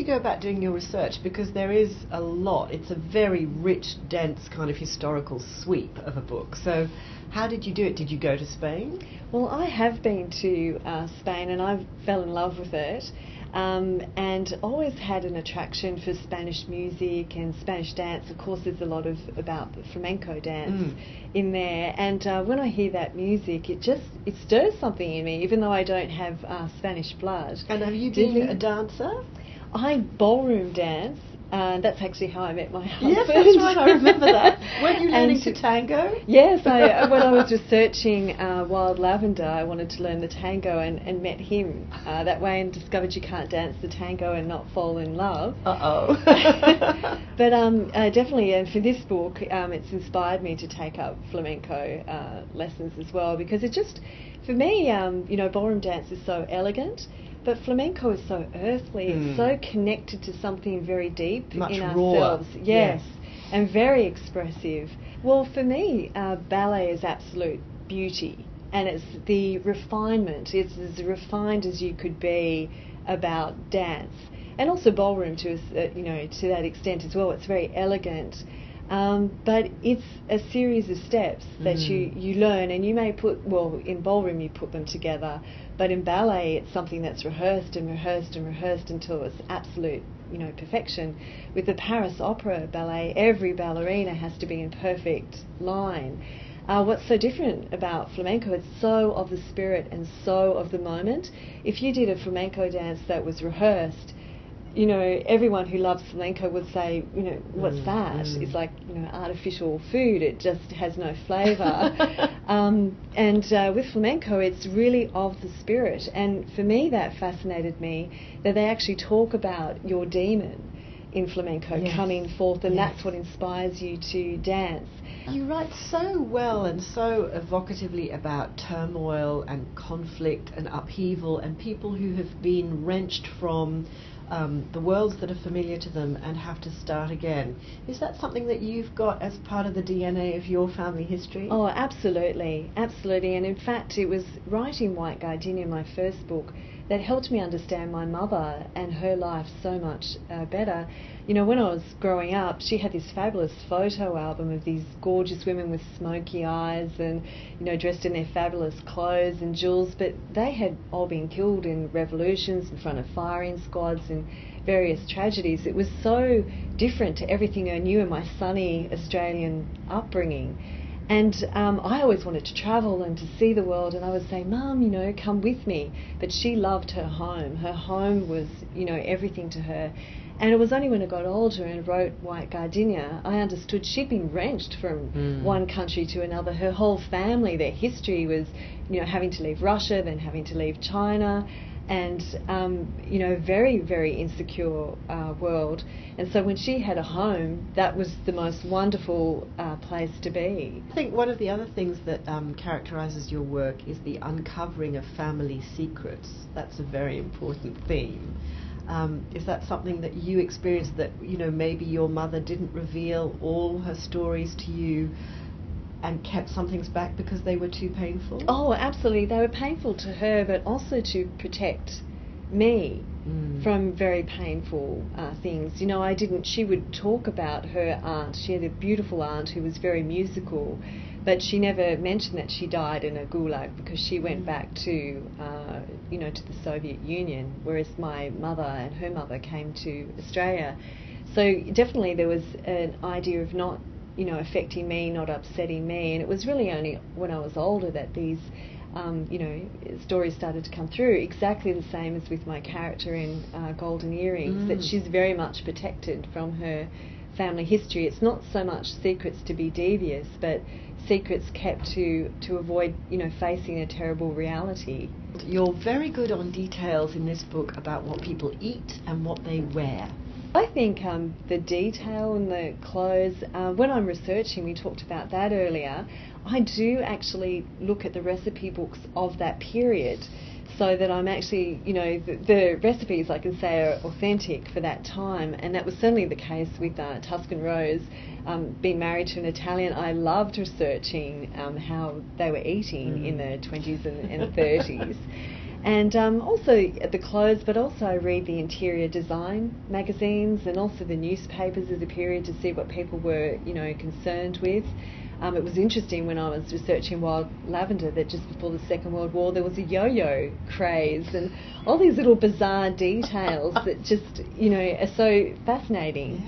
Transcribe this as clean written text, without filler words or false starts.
you go about doing your research? Because there is a lot. It's a very rich, dense kind of historical sweep of a book. So how did you do it? Did you go to Spain? Well, I have been to Spain, and I fell in love with it. And always had an attraction for Spanish music and Spanish dance. Of course, there's a lot about flamenco dance in there. And when I hear that music, it stirs something in me, even though I don't have Spanish blood. And have you been a dancer? I ballroom dance. That's actually how I met my husband. Yes, that's right, I remember that. Weren't you learning to tango? Yes, when I was researching Wild Lavender, I wanted to learn the tango and met him that way, and discovered you can't dance the tango and not fall in love. Uh-oh. But definitely, and for this book, it's inspired me to take up flamenco lessons as well, because it just, for me, ballroom dance is so elegant. But flamenco is so earthly, it's so connected to something very deep Much in rawer. ourselves. Yes, and very expressive. Well, for me, ballet is absolute beauty, and it's the refinement. It's as refined as you could be about dance, and also ballroom to that extent as well. It's very elegant. But it's a series of steps that you learn, and you may in ballroom you put them together, but in ballet it's something that's rehearsed and rehearsed and rehearsed until it's absolute, perfection. With the Paris Opera ballet, every ballerina has to be in perfect line. What's so different about flamenco, it's so of the spirit and so of the moment. If you did a flamenco dance that was rehearsed, everyone who loves flamenco would say, what's that? It's like, artificial food. It just has no flavour. With flamenco, it's really of the spirit. And for me, that fascinated me, that they actually talk about your demon in flamenco coming forth, and that's what inspires you to dance. You write so well and so evocatively about turmoil and conflict and upheaval and people who have been wrenched from the worlds that are familiar to them and have to start again. Is that something that you've got as part of the DNA of your family history? Oh, absolutely, absolutely. And in fact, it was writing White Gardenia, my first book, that helped me understand my mother and her life so much better. When I was growing up, she had this fabulous photo album of these gorgeous women with smoky eyes and, dressed in their fabulous clothes and jewels, but they had all been killed in revolutions, in front of firing squads and various tragedies. It was so different to everything I knew in my sunny Australian upbringing. And I always wanted to travel and to see the world, and I would say, Mum, come with me. But she loved her home. Her home was, everything to her. And it was only when I got older and wrote White Gardenia, I understood she'd been wrenched from one country to another. Her whole family, their history was, having to leave Russia, then having to leave China, and, very, very insecure world. And so when she had a home, that was the most wonderful place to be. I think one of the other things that characterises your work is the uncovering of family secrets. That's a very important theme. Is that something that you experienced, that, maybe your mother didn't reveal all her stories to you and kept some things back because they were too painful? Oh, absolutely. They were painful to her, but also to protect me from very painful things. She would talk about her aunt. She had a beautiful aunt who was very musical, but she never mentioned that she died in a gulag because she went back to, to the Soviet Union, whereas my mother and her mother came to Australia. So definitely there was an idea of not, affecting me, not upsetting me, and it was really only when I was older that these, stories started to come through, exactly the same as with my character in Golden Earrings, that she's very much protected from her family history. It's not so much secrets to be devious, but secrets kept to avoid, facing a terrible reality. You're very good on details in this book about what people eat and what they wear. I think the detail in the clothes, when I'm researching, we talked about that earlier, I do actually look at the recipe books of that period, so that I'm actually, the recipes, I can say, are authentic for that time. And that was certainly the case with Tuscan Rose. Being married to an Italian, I loved researching how they were eating in the 20s and 30s. And also at the clothes, but also I read the interior design magazines and also the newspapers of the period to see what people were, concerned with. It was interesting when I was researching Wild Lavender that just before the Second World War there was a yo-yo craze and all these little bizarre details that just, are so fascinating.